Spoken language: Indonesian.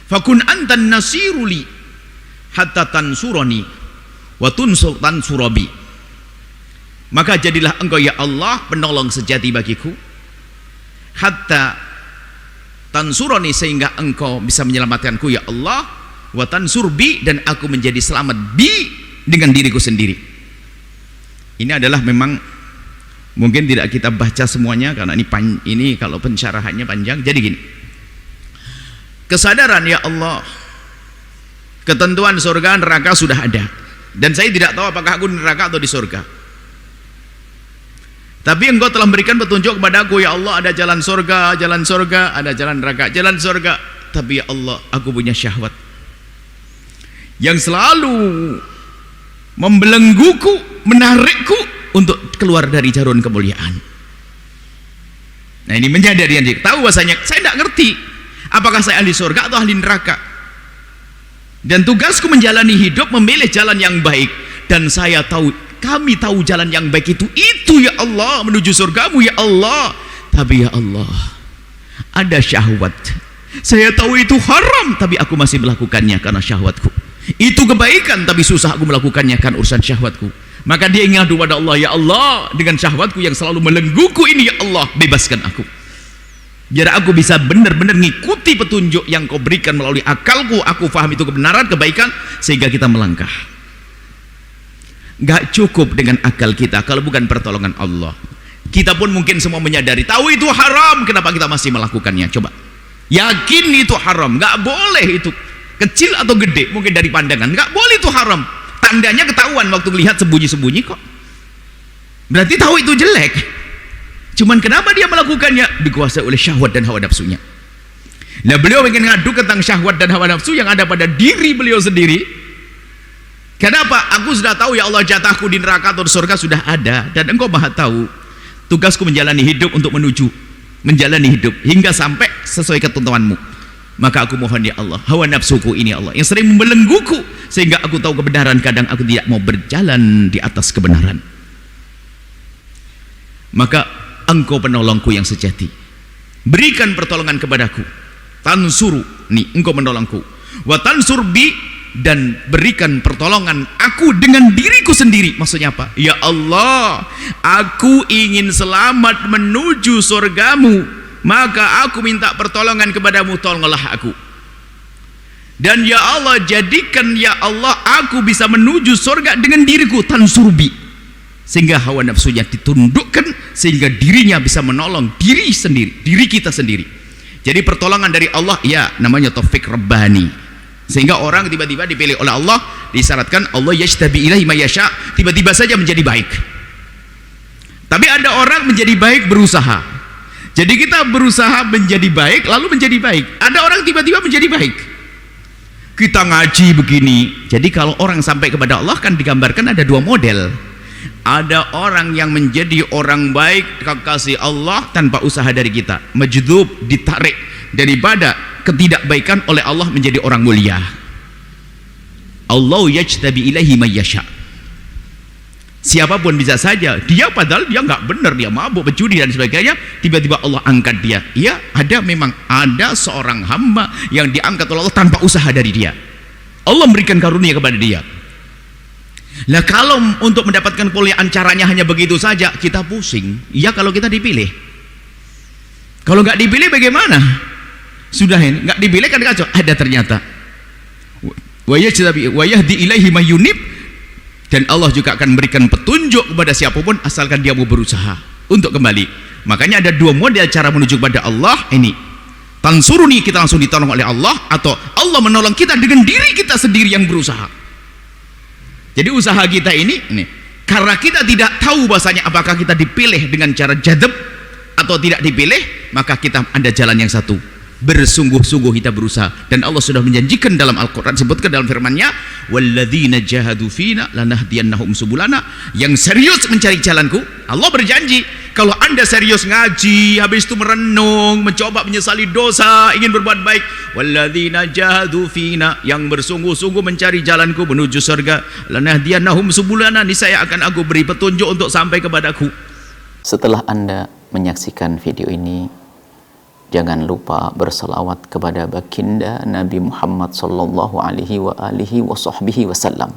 Fakun antan nasiruli hatta tansurani wa tansurabi. Maka jadilah engkau ya Allah penolong sejati bagiku, hatta tansurani, sehingga engkau bisa menyelamatkanku ya Allah, wa tansurbi, dan aku menjadi selamat bi, dengan diriku sendiri. Ini adalah memang mungkin tidak kita baca semuanya karena ini kalau pensyarahannya panjang. Jadi gini, kesadaran ya Allah, ketentuan surga neraka sudah ada, dan saya tidak tahu apakah aku di neraka atau di surga. Tapi engkau telah memberikan petunjuk kepadaku ya Allah, ada jalan surga, ada jalan neraka, jalan surga. Tapi ya Allah, aku punya syahwat yang selalu membelengguku, menarikku untuk keluar dari jarum kemuliaan. Nah, ini menyadari diri, tahu bahasanya saya tidak ngerti apakah saya ahli surga atau ahli neraka, dan tugasku menjalani hidup memilih jalan yang baik. Dan saya tahu, kami tahu jalan yang baik itu ya Allah, menuju surgamu ya Allah. Tapi ya Allah, ada syahwat. Saya tahu itu haram, tapi aku masih melakukannya karena syahwatku. Itu kebaikan, tapi susah aku melakukannya kan urusan syahwatku. Maka dia ingin adu pada Allah, ya Allah, dengan syahwatku yang selalu melengguku ini ya Allah, bebaskan aku, biar aku bisa benar-benar mengikuti petunjuk yang kau berikan melalui akalku. Aku faham itu kebenaran, kebaikan, sehingga kita melangkah. Gak cukup dengan akal kita kalau bukan pertolongan Allah. Kita pun mungkin semua menyadari, tahu itu haram, kenapa kita masih melakukannya? Coba yakin itu haram, gak boleh itu, kecil atau gede mungkin dari pandangan, gak boleh itu haram. Tandanya ketahuan waktu melihat sembunyi-sembunyi kok, berarti tahu itu jelek. Cuman kenapa dia melakukannya? Dikuasai oleh syahwat dan hawa nafsunya. Nah, beliau ingin ngadu tentang syahwat dan hawa nafsu yang ada pada diri beliau sendiri. Kenapa? Aku sudah tahu ya Allah, jatahku di neraka atau di surga sudah ada, dan engkau maha tahu. Tugasku menjalani hidup untuk menjalani hidup hingga sampai sesuai ketentuanmu. Maka aku mohon ya Allah, hawa nafsuku ini Allah yang sering membelengguku, sehingga aku tahu kebenaran, kadang aku tidak mau berjalan di atas kebenaran. Maka engkau penolongku yang sejati, berikan pertolongan kepadaku. Tansuru, nih engkau menolongku, wa tansurbi, dan berikan pertolongan aku dengan diriku sendiri. Maksudnya apa? Ya Allah, aku ingin selamat menuju surgamu, maka aku minta pertolongan kepadamu, tolonglah aku. Dan ya Allah, jadikan ya Allah aku bisa menuju surga dengan diriku, tansurbi, sehingga hawa nafsunya ditundukkan, sehingga dirinya bisa menolong diri sendiri, diri kita sendiri. Jadi pertolongan dari Allah ya namanya taufik rabbani, sehingga orang tiba-tiba dipilih oleh Allah, disyaratkan Allah yajtabi ilaihi may yasha, tiba-tiba saja menjadi baik. Tapi ada orang menjadi baik berusaha. Jadi kita berusaha menjadi baik lalu menjadi baik. Ada orang tiba-tiba menjadi baik. Kita ngaji begini. Jadi kalau orang sampai kepada Allah kan digambarkan ada dua model. Ada orang yang menjadi orang baik kekasih Allah tanpa usaha dari kita, majdub, ditarik daripada ketidakbaikan oleh Allah menjadi orang mulia. Allah yajtabi ilaihi may yasha. Siapapun bisa saja dia, padahal dia nggak benar, dia mabuk, berjudi dan sebagainya, tiba-tiba Allah angkat dia. Ya, memang ada seorang hamba yang diangkat oleh Allah tanpa usaha dari dia. Allah memberikan karunia kepada dia. Nah, kalau untuk mendapatkan kemuliaan caranya hanya begitu saja, kita pusing. Ya, kalau kita dipilih. Kalau nggak dipilih bagaimana? Sudah ini nggak dipilih kan kacau. Ada ternyata wa yahdi ilaihi may yunib, dan Allah juga akan memberikan petunjuk kepada siapapun asalkan dia mau berusaha untuk kembali. Makanya ada dua model cara menuju kepada Allah ini. Tansuruni, kita langsung ditolong oleh Allah, atau Allah menolong kita dengan diri kita sendiri yang berusaha. Jadi usaha kita ini karena kita tidak tahu bahasanya apakah kita dipilih dengan cara jadab atau tidak dipilih, maka kita ada jalan yang satu, bersungguh-sungguh kita berusaha. Dan Allah sudah menjanjikan dalam Al-Quran, sebutkan dalam firman-Nya, walladzina jahadu fina lanahdiyannahum subulana, yang serius mencari jalanku, Allah berjanji kalau anda serius ngaji, habis itu merenung, mencoba menyesali dosa, ingin berbuat baik, walladzina jahadu fina, yang bersungguh-sungguh mencari jalanku menuju surga, lanahdiyannahum subulana, niscaya akan aku beri petunjuk untuk sampai kepadaku. Setelah Anda menyaksikan video ini, Jangan lupa berselawat kepada baginda Nabi Muhammad sallallahu alaihi wa alihi wa sahbihi wasallam.